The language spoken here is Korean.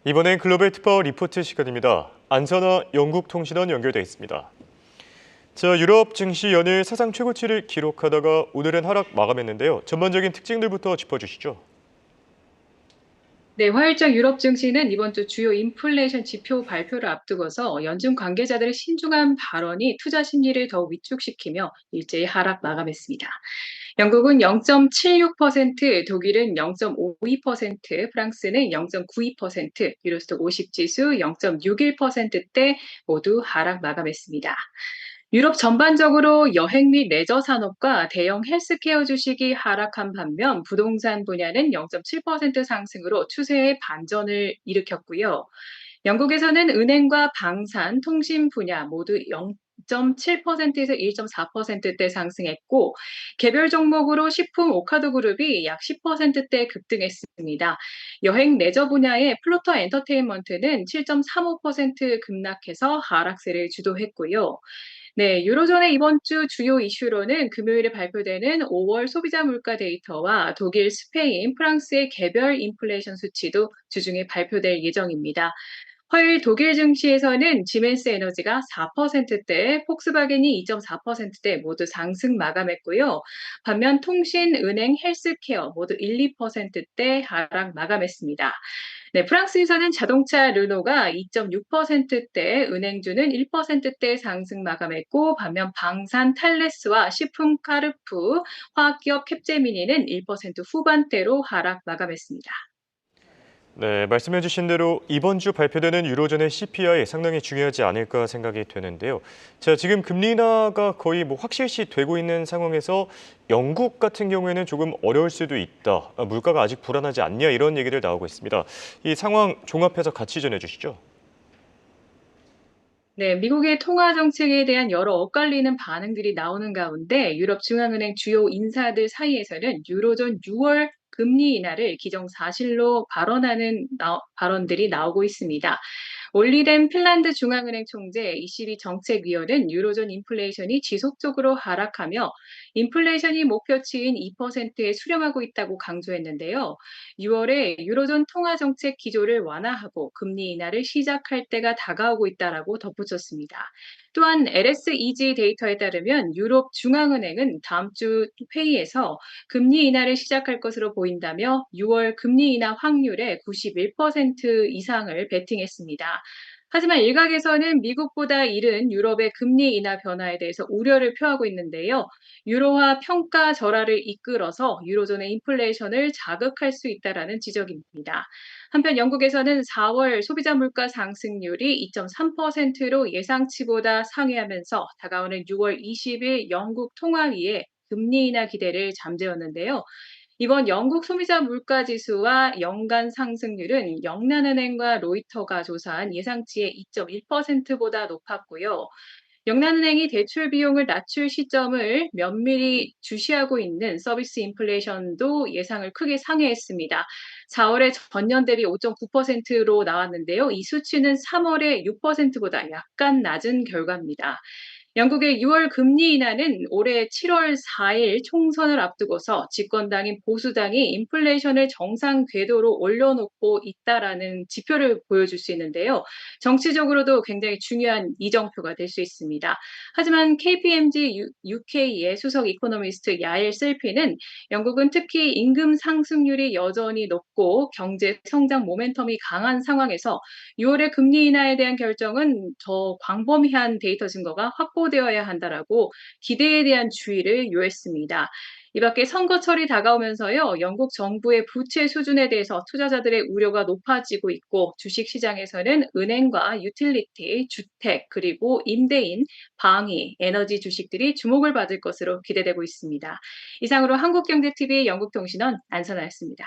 이번엔 글로벌 특파 리포트 시간입니다. 안선아 영국통신원 연결돼 있습니다. 유럽 증시 연일 사상 최고치를 기록하다가 오늘은 하락 마감했는데요. 전반적인 특징들부터 짚어주시죠. 네, 화요일장 유럽 증시는 이번 주 주요 인플레이션 지표 발표를 앞두고서 연준 관계자들의 신중한 발언이 투자 심리를 더욱 위축시키며 일제히 하락 마감했습니다. 영국은 0.76%, 독일은 0.52%, 프랑스는 0.92%, 유로스톡 50 지수 0.61%대 모두 하락 마감했습니다. 유럽 전반적으로 여행 및 레저 산업과 대형 헬스케어 주식이 하락한 반면 부동산 분야는 0.7% 상승으로 추세의 반전을 일으켰고요. 영국에서는 은행과 방산, 통신 분야 모두 0.7%에서 1.4%대 상승했고, 개별 종목으로 식품 오카도 그룹이 약 10%대 급등했습니다. 여행 레저 분야의 플로터 엔터테인먼트는 7.35% 급락해서 하락세를 주도했고요. 네, 유로존의 이번 주 주요 이슈로는 금요일에 발표되는 5월 소비자 물가 데이터와 독일, 스페인, 프랑스의 개별 인플레이션 수치도 주중에 발표될 예정입니다. 화요일 독일 증시에서는 지멘스 에너지가 4%대, 폭스바겐이 2.4%대 모두 상승 마감했고요. 반면 통신, 은행, 헬스케어 모두 1, 2%대 하락 마감했습니다. 네, 프랑스에서는 자동차 르노가 2.6%대, 은행주는 1%대 상승 마감했고, 반면 방산 탈레스와 식품 카르푸, 화학기업 캡제미니는 1% 후반대로 하락 마감했습니다. 네, 말씀해주신 대로 이번 주 발표되는 유로존의 CPI 상당히 중요하지 않을까 생각이 되는데요. 지금 금리 인하가 거의 확실시 되고 있는 상황에서 영국 같은 경우에는 조금 어려울 수도 있다. 물가가 아직 불안하지 않냐 이런 얘기들 나오고 있습니다. 이 상황 종합해서 같이 전해주시죠. 네, 미국의 통화 정책에 대한 여러 엇갈리는 반응들이 나오는 가운데 유럽 중앙은행 주요 인사들 사이에서는 유로존 6월 금리 인하를 기정사실로 발언하는 발언들이 나오고 있습니다. 올리덴 핀란드 중앙은행 총재 ECB 정책위원은 유로존 인플레이션이 지속적으로 하락하며 인플레이션이 목표치인 2%에 수렴하고 있다고 강조했는데요. 6월에 유로존 통화 정책 기조를 완화하고 금리 인하를 시작할 때가 다가오고 있다라고 덧붙였습니다. 또한 LSEG 데이터에 따르면 유럽 중앙은행은 다음 주 회의에서 금리 인하를 시작할 것으로 보인다며 6월 금리 인하 확률의 91% 이상을 베팅했습니다. 하지만 일각에서는 미국보다 이른 유럽의 금리 인하 변화에 대해서 우려를 표하고 있는데요. 유로화 평가 절하를 이끌어서 유로존의 인플레이션을 자극할 수 있다라는 지적입니다. 한편 영국에서는 4월 소비자 물가 상승률이 2.3%로 예상치보다 상회하면서 다가오는 6월 20일 영국 통화위의 금리 인하 기대를 잠재웠는데요. 이번 영국 소비자 물가 지수와 연간 상승률은 영란은행과 로이터가 조사한 예상치의 2.1%보다 높았고요. 영란은행이 대출 비용을 낮출 시점을 면밀히 주시하고 있는 서비스 인플레이션도 예상을 크게 상회했습니다. 4월에 전년 대비 5.9%로 나왔는데요. 이 수치는 3월에 6%보다 약간 낮은 결과입니다. 영국의 6월 금리 인하는 올해 7월 4일 총선을 앞두고서 집권당인 보수당이 인플레이션을 정상 궤도로 올려놓고 있다라는 지표를 보여줄 수 있는데요. 정치적으로도 굉장히 중요한 이정표가 될 수 있습니다. 하지만 KPMG UK의 수석 이코노미스트 야엘 셀피는 영국은 특히 임금 상승률이 여전히 높고 경제 성장 모멘텀이 강한 상황에서 6월의 금리 인하에 대한 결정은 더 광범위한 데이터 증거가 확보되어야 한다라고 기대에 대한 주의를 요했습니다. 이 밖에 선거철이 다가오면서요, 영국 정부의 부채 수준에 대해서 투자자들의 우려가 높아지고 있고, 주식 시장에서는 은행과 유틸리티, 주택, 그리고 임대인, 방위, 에너지 주식들이 주목을 받을 것으로 기대되고 있습니다. 이상으로 한국경제TV 영국통신원 안선아였습니다.